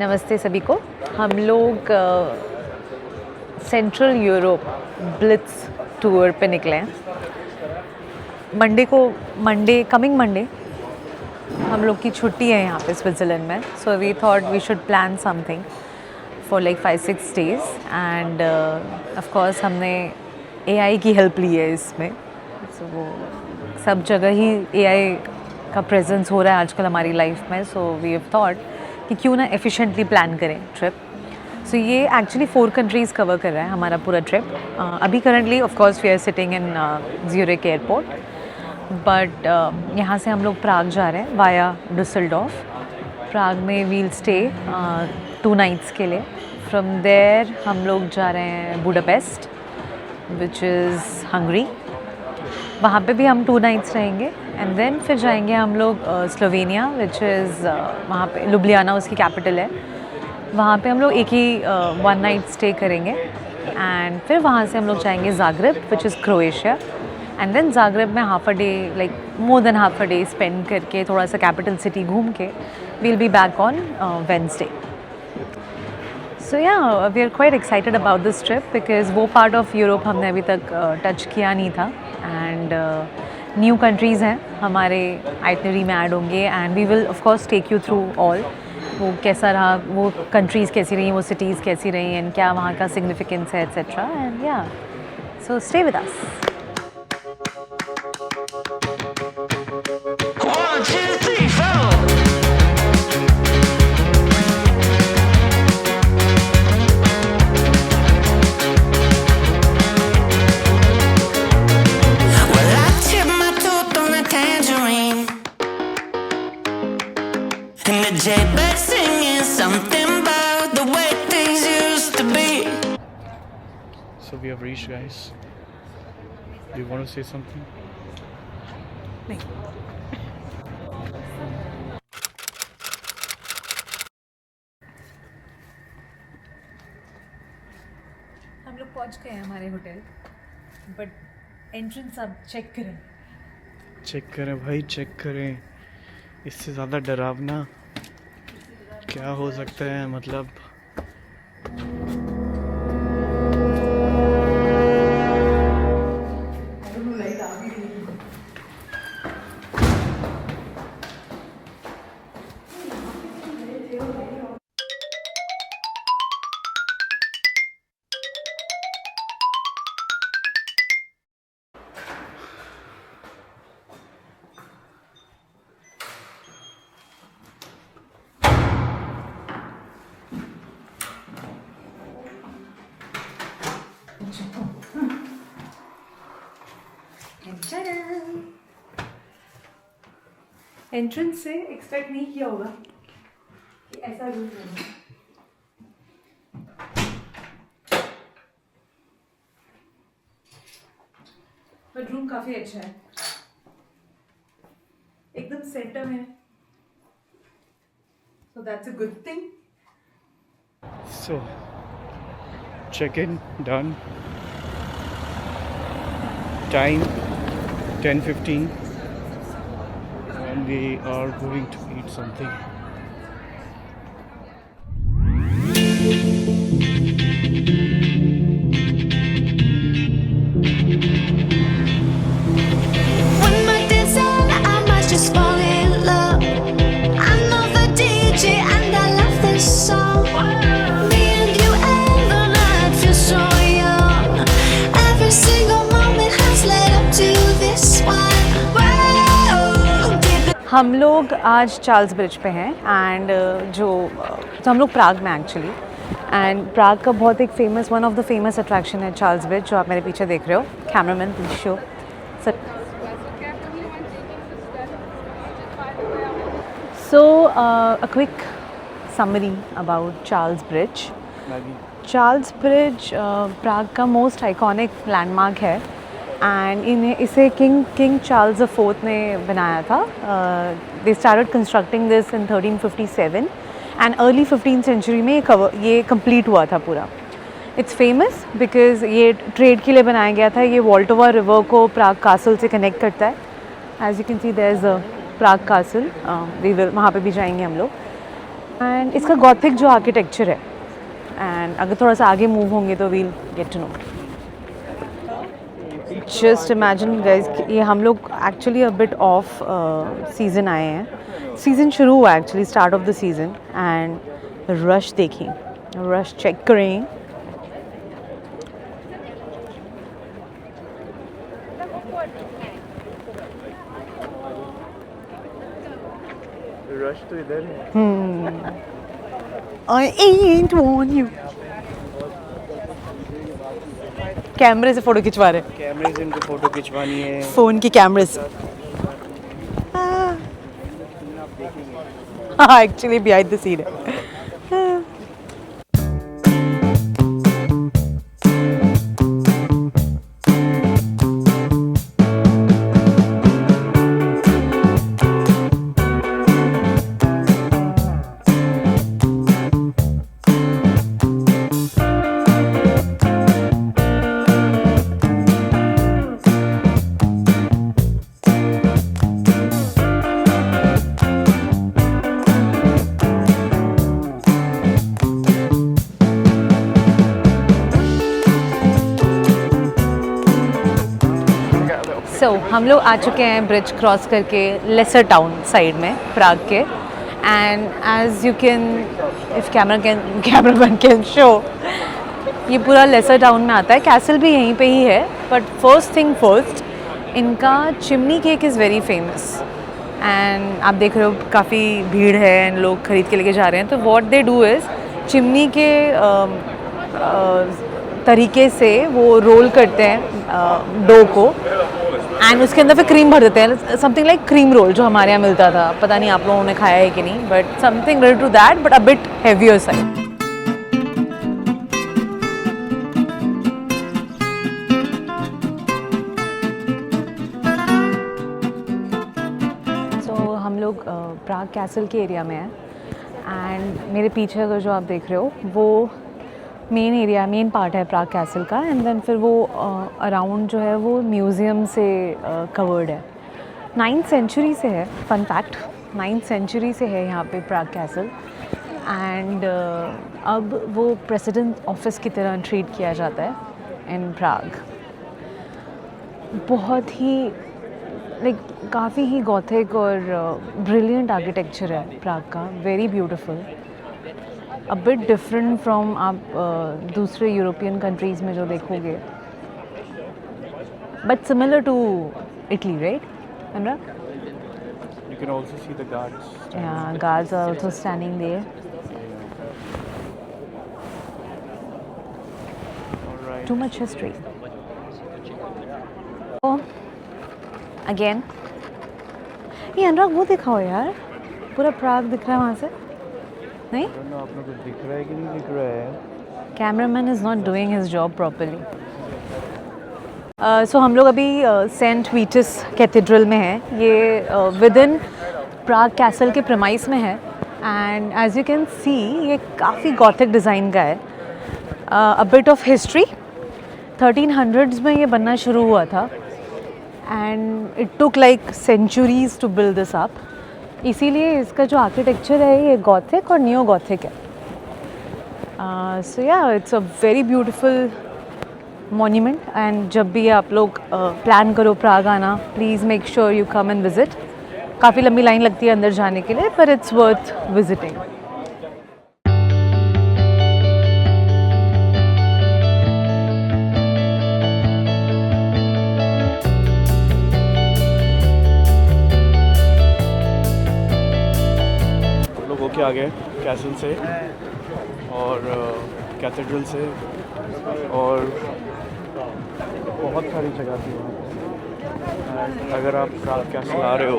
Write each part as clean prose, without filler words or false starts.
नमस्ते सभी को। हम लोग सेंट्रल यूरोप ब्लिट्स टूर पे निकले हैं। कमिंग मंडे हम लोग की छुट्टी है यहाँ पे स्विट्ज़रलैंड में, so we thought we should plan something for like 5-6 days and of course हमने एआई की हेल्प ली है इसमें। सो वो सब जगह ही एआई का प्रेजेंस हो रहा है आजकल हमारी लाइफ में, सो वी हैव थॉट कि क्यों ना एफिशिएंटली प्लान करें ट्रिप। सो ये एक्चुअली 4 कंट्रीज़ कवर कर रहा है हमारा पूरा ट्रिप। अभी currently of course we are sitting in Zurich airport, but यहाँ से हम लोग प्राग जा रहे हैं वाया डुसलडॉर्फ। प्राग में वील स्टे 2 नाइट्स के लिए। फ्रॉम देयर हम लोग जा रहे हैं बुडापेस्ट विच इज़ हंगरी। वहाँ पे भी हम 2 नाइट्स रहेंगे एंड देन फिर जाएंगे हम लोग स्लोवेनिया विच इज़ वहाँ पे लुब्लियाना उसकी कैपिटल है। वहाँ पे हम लोग एक ही 1 नाइट स्टे करेंगे एंड फिर वहाँ से हम लोग जाएंगे Zagreb which is Croatia and then Zagreb में half a day, like more than half a day spend करके थोड़ा सा कैपिटल सिटी घूम के we'll be back on Wednesday. So yeah we are quite excited about this trip because वो part of Europe हमने अभी तक टच किया नहीं था एंड न्यू कंट्रीज़ हैं हमारे आइटनरी में ऐड होंगे and we will of course take you through all. वो कैसा रहा, वो कंट्रीज़ कैसी रही, वो सिटीज़ कैसी रही एंड क्या वहाँ का सिग्निफिकेंस है एट्सेट्रा एंड या so stay with us. Jaybird singing something about the way things used to be. So we have reached, guys. Do you want to say something? हम लोग पहुँच गए हैं हमारे होटल, बट एंट्रेंस अब check करें। Check करें भाई, चेक करें। इससे ज़्यादा डरावना क्या हो सकता है? मतलब एंट्रेंस से एक्सपेक्ट नहीं किया होगा कि ऐसा रूम होगा, बट रूम काफ़ी अच्छा है, एकदम सेंटर में, so that's a good thing. so check-in done. Time 10:15 and we are going to eat something. When my day's on, I might just fall in love. I know the DJ and I love this song. Me and you and the night feel so young. Every single moment has led up to this one. Whoa, deep हम लोग आज Charles bridge पे हैं and तो हम लोग प्राग में actually, and प्राग का बहुत एक famous, one of the famous attraction है चार्ल्स ब्रिज, जो आप मेरे पीछे देख रहे हो। Cameraman please show sir. So a quick summary about Charles Bridge. Charles Bridge Prague का मोस्ट आइकॉनिक लैंडमार्क है एंड इसे किंग चार्ल्स द फोर्थ ने बनाया था। They started constructing this in 1357 and early 15th century में ये complete हुआ था पूरा। इट्स फेमस बिकॉज ये ट्रेड के लिए बनाया गया था। ये वॉल्टोवा रिवर को प्राग कासल से कनेक्ट करता है। As you can see there is a Prague castle, we will वहाँ पे भी जाएंगे हम लोग। एंड इसका गॉथिक जो आर्किटेक्चर है, एंड अगर थोड़ा सा आगे मूव होंगे तो we'll get to know. Just imagine guys, ये हम लोग actually a bit of season आए हैं. सीज़न शुरू हुआ actually, start of the season, and rush देखिए, रश चेक करें. रश तो इधर है. I ain't want you. कैमरे से फोटो खिंचवा रहे, कैमरे से इनको फोटो खिंचवानी है. फोन की कैमरे से. हाँ एक्चुअली बिहाइंड द सीन है. सो हम लोग आ चुके हैं ब्रिज क्रॉस करके लेसर टाउन साइड में प्राग के. And as you can, if cameraman can show, ये पूरा लेसर टाउन में आता है. कैसल भी यहीं पे ही है. बट फर्स्ट थिंग फर्स्ट, इनका chimney cake is very famous. And आप देख रहे हो काफ़ी भीड़ है एंड लोग खरीद के लेके जा रहे हैं. तो what they do is, chimney के तरीके से वो रोल करते हैं डो को, एंड उसके अंदर फिर क्रीम भर देते हैं. समथिंग लाइक क्रीम रोल जो हमारे यहाँ मिलता था. पता नहीं आप लोगों ने खाया है कि नहीं, but something related to that, but a bit heavier side. So हम लोग प्राग कैसल के एरिया में हैं. एंड मेरे पीछे अगर जो आप देख रहे हो वो मेन पार्ट है प्राग कैसल का. एंड देन फिर वो अराउंड जो है वो म्यूज़ियम से कवर्ड है. 9th सेंचुरी से है. फन फैक्ट, 9th सेंचुरी से है यहाँ पे प्राग कैसल. एंड अब वो प्रेसिडेंट ऑफिस की तरह ट्रीट किया जाता है इन प्राग. बहुत ही लाइक काफ़ी ही गॉथिक और ब्रिलियंट आर्किटेक्चर है प्राग का. Very beautiful, a bit different from आप दूसरे यूरोपियन कंट्रीज़ में जो देखोगे, but similar to Italy, right Anurag? You can also see the guards. Yeah, guards are also standing there. All right. Too much history. Oh, again. ये अनुराग वो दिखाओ यार, पूरा प्राग दिख रहा है वहाँ से. नहीं, आप लोगों को दिख रहा है कि नहीं दिख रहा है? Cameraman is not doing his job properly. So हम लोग अभी सेंट वीटस कैथेड्रल में हैं. ये विद इन प्राग कैसल के प्रेमाइस में है. And as you can see ये काफ़ी गॉथिक डिज़ाइन का है. अ बिट ऑफ हिस्ट्री, 1300s में ये बनना शुरू हुआ था. And it took like centuries to build this up. इसीलिए इसका जो आर्किटेक्चर है ये गॉथिक और नियो गॉथिक है. सो या it's a very beautiful monument. And जब भी आप लोग प्लान करो प्राग आना, please make sure you come and visit. काफ़ी लंबी लाइन लगती है अंदर जाने के लिए, पर इट्स वर्थ विजिटिंग. होके आ गए कैसल से और कैथेड्रल से, और बहुत सारी जगह थी वहाँ पे. अगर आप प्राग कैसल आ रहे हो,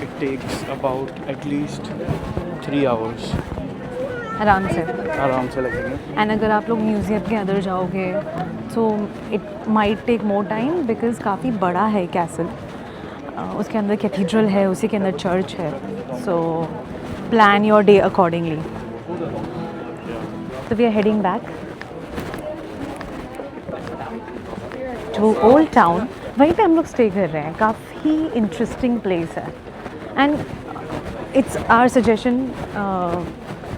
it takes about at least 3 hours आराम से लगेंगे. एंड अगर आप लोग म्यूज़ियम के अंदर जाओगे तो it might take more time, because काफ़ी बड़ा है कैसल. उसके अंदर कैथेड्रल है, उसी के अंदर चर्च है. सो plan your day accordingly. So we are heading back to Old Town. वहीं पे हम लोग स्टे कर रहे हैं. काफ़ी इंटरेस्टिंग प्लेस है. And it's our suggestion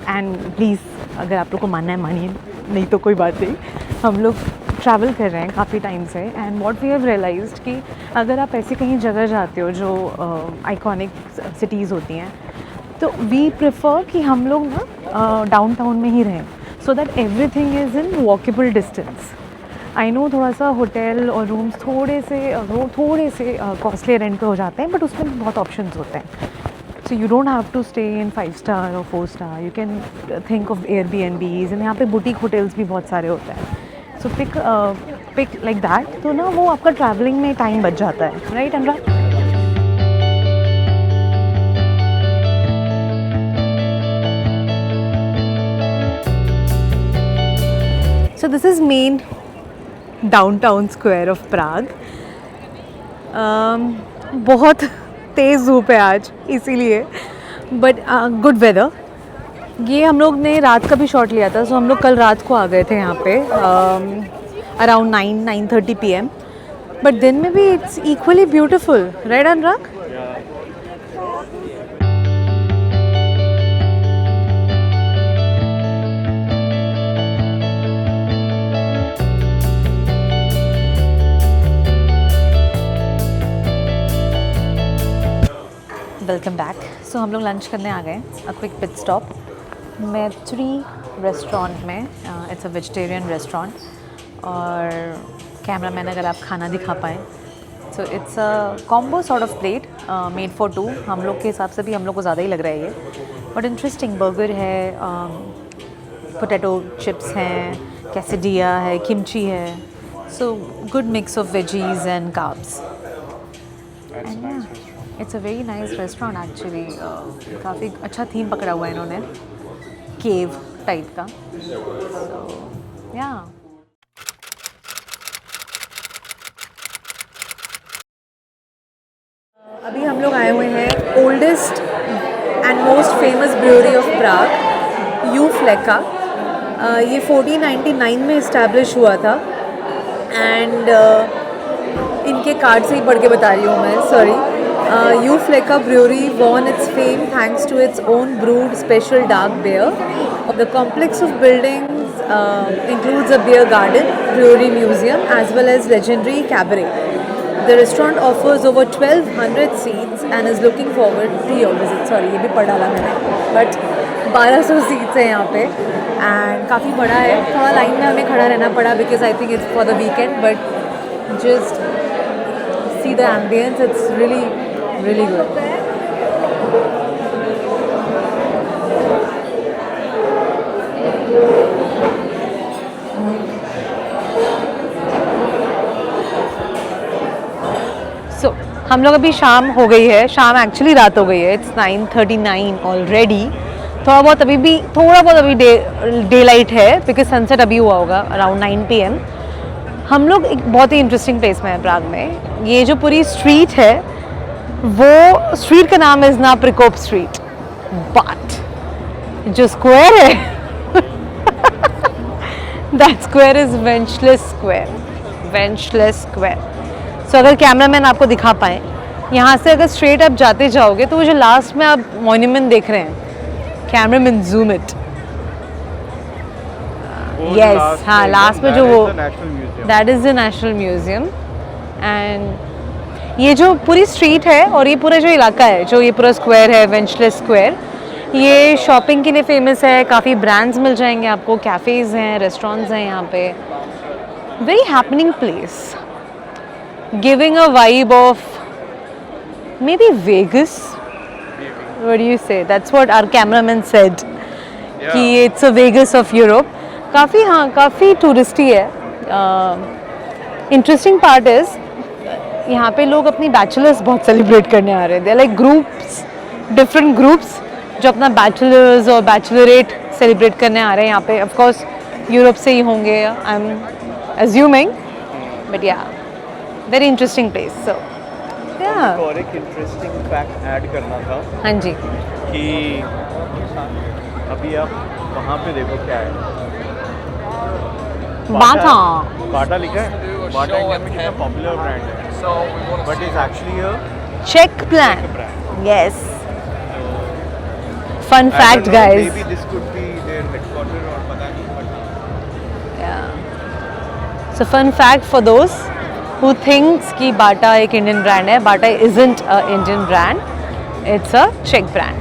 and please अगर आप लोग को मानना है मानिए, नहीं तो कोई बात नहीं। हम लोग ट्रैवल कर रहे हैं काफ़ी टाइम से and what we have realised कि अगर आप ऐसी कहीं जगह जाते हो जो आइकॉनिक सिटीज़ होती हैं, तो वी प्रेफर कि हम लोग ना डाउनटाउन में ही रहें, so that everything is in walkable distance. I know थोड़ा सा होटल और रूम्स थोड़े से कॉस्टली रेंट पे हो जाते हैं, बट उसमें बहुत ऑप्शंस होते हैं। So you don't have to stay in 5 star और 4 star, you can think of Airbnbs, and यहाँ पे बुटीक होटल्स भी बहुत सारे होते हैं। सो पिक लाइक दैट, तो ना वो आपका ट्रैवलिंग में टाइम बच जाता है, right Anurag? So this is main downtown square of Prague. बहुत तेज़ धूप है आज इसीलिए, बट गुड वेदर। ये हम लोग ने रात का भी शॉट लिया था, सो हम लोग कल रात को आ गए थे यहाँ पे अराउंड 9:30 PM, बट दिन में भी it's equally beautiful, right Anurag? Welcome back. So हम लोग लंच करने आ गए, a quick pit stop Maitrea restaurant में। इट्स अ वेजिटेरियन रेस्टोरेंट, और कैमरामैन अगर आप खाना दिखा पाएँ, so it's a combo sort of plate made for 2। हम लोग के हिसाब से भी हम लोग को ज़्यादा ही लग रहा है ये, बट इंटरेस्टिंग। बर्गर है, पोटैटो चिप्स हैं, कैसेडिया है, किमची है, so good mix of veggies and carbs. It's a very nice restaurant actually. काफ़ी अच्छा थीम पकड़ा हुआ है इन्होंने, केव टाइप का। या अभी हम लोग आए हुए हैं oldest and most famous brewery of Prague, U Fleku. ये 1499 में इस्टेब्लिश हुआ था, एंड इनके कार्ड से ही पढ़ के बता रही हूँ मैं, sorry. Yuu Fleka Brewery won its fame thanks to its own brewed special dark beer. The complex of buildings includes a beer garden, brewery museum, as well as legendary cabaret. The restaurant offers over 1,200 seats and is looking forward to your visit. Sorry, ये भी पढ़ डाला मैंने, but 1200 seats है यहाँ पे, and काफ़ी बड़ा है। थोड़ा लाइन में हमें खड़ा रहना पड़ा because I think it's for the weekend, but just see the ambience. It's really good. So, हम लोग अभी शाम हो गई है, शाम एक्चुअली रात हो गई है। It's 9:39 already. थोड़ा बहुत अभी डे लाइट है, बिकॉज सनसेट अभी हुआ होगा अराउंड 9 PM। हम लोग एक बहुत ही इंटरेस्टिंग प्लेस में है प्राग में। ये जो पूरी स्ट्रीट है, वो स्ट्रीट का नाम इज़ ना प्रिकोप स्ट्रीट, बट जो स्क्वायर है दैट स्क्वायर इज़ वेंचलेस स्क्वायर। सो अगर कैमरामैन आपको दिखा पाए, यहाँ से अगर स्ट्रेट आप जाते जाओगे तो वो जो लास्ट में आप मॉन्यूमेंट देख रहे हैं, कैमरामैन जूम इट, यस, हाँ, लास्ट में जो वो, that is the national museum. And ये जो पूरी स्ट्रीट है और ये पूरा जो इलाका है, जो ये पूरा स्क्वायर है, वेंचलेस स्क्वायर, ये शॉपिंग के लिए फेमस है। काफ़ी ब्रांड्स मिल जाएंगे आपको, कैफ़ेज़ हैं, रेस्टोरेंट्स हैं यहाँ पे। Very happening place, giving a vibe of maybe Vegas. What do you say? That's what our cameraman said, कि it's a Vegas of Europe. काफ़ी टूरिस्टी है। इंटरेस्टिंग पार्ट इज़ यहाँ पे लोग अपनी बैचलर्स बहुत सेलिब्रेट करने आ रहे हैं। They like groups, different groups जो अपना बैचलर्स और बैचलरेट सेलिब्रेट करने आ रहे हैं यहाँ पे। ऑफ कोर्स यूरोप से ही होंगे, आई एम अज्यूमिंग, बट या वेरी इंटरेस्टिंग प्लेस। सो या और एक इंटरेस्टिंग फैक्ट ऐड करना था। हाँ जी, कि अभी आप वहाँ पे देखो क्या है, बाटा लिखा है। बाटा इंडिया में कितना पॉपुलर ब्रांड है, बट इज एक्चुअली अ चेक plan, yes. fun I fact, don't know, guys. Maybe this could be their headquarter or पता नहीं, but Yeah. So fun fact for those who thinks कि Bata एक Indian brand है, Bata isn't a Indian brand. It's a Czech brand.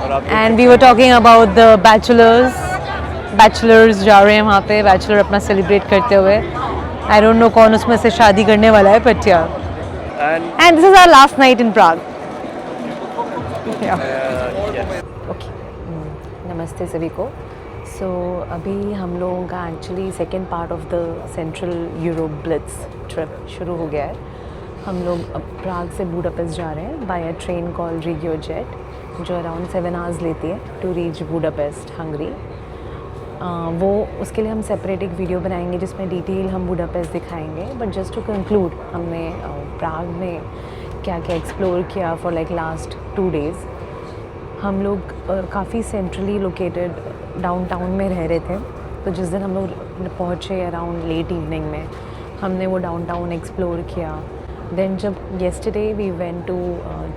और आप And we were talking about the bachelors जा रहे हैं वहाँ पे, bachelor अपना celebrate करते हुए. I don't know कौन उसमें से शादी करने वाला है, but yeah. And this is our last night in Prague. Yeah. yes. Okay नमस्ते सभी को. सो अभी हम लोगों का actually second part of the central Europe Blitz trip शुरू हो गया है. हम लोग अब प्राग से बुडापेस्ट जा रहे हैं by a train call RegioJet जो अराउंड 7 आवर्स लेती है टू रीच बुडापेस्ट हंगरी. वो उसके लिए हम सेपरेट एक वीडियो बनाएंगे जिसमें डिटेल हम बुडापेस्ट दिखाएंगे. बट जस्ट टू कंक्लूड हमने प्राग में क्या क्या एक्सप्लोर किया फॉर लाइक लास्ट 2 डेज़. हम लोग काफ़ी सेंट्रली लोकेटेड डाउनटाउन में रह रहे थे. तो जिस दिन हम लोग पहुँचे अराउंड लेट इवनिंग में हमने वो डाउनटाउन एक्सप्लोर किया. देन जब yesterday we went to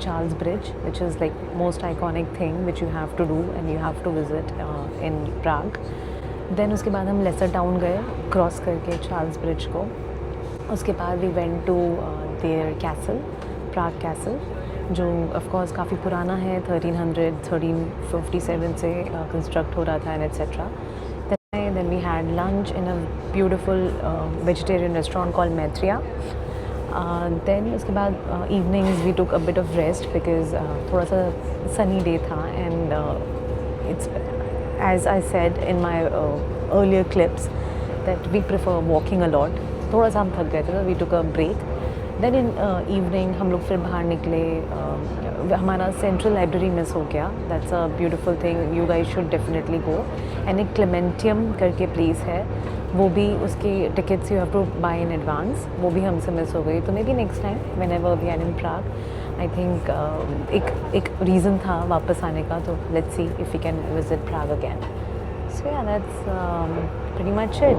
Charles Bridge which is like most iconic thing which you have to do and you have to visit in Prague. Then उसके बाद हम Lesser Town गए cross करके Charles Bridge को. उसके बाद we went to there castle Prague castle जो of course काफ़ी पुराना है. 1357 से कंस्ट्रक्ट हो रहा था and etcetera. Then we had lunch in a beautiful vegetarian restaurant call Maitrea. Then उसके बाद evenings we took a bit of rest because थोड़ा सा सनी डे था and it's as I said in my earlier clips that we prefer walking a lot. थोड़ा सा हम थक गए थे तो we took a break. Then in evening हम लोग फिर बाहर निकले. हमारा सेंट्रल लाइब्रेरी मिस हो गया. That's a beautiful thing. You guys should definitely go. And एक क्लेमेंटियम करके प्लेस है वो भी उसकी tickets you have to buy in advance. वो भी हमसे मिस हो गई. तो maybe next time whenever we are in Prague I think एक रीज़न था वापस आने का. तो let's see if we can visit Prague again. So yeah that's pretty much it.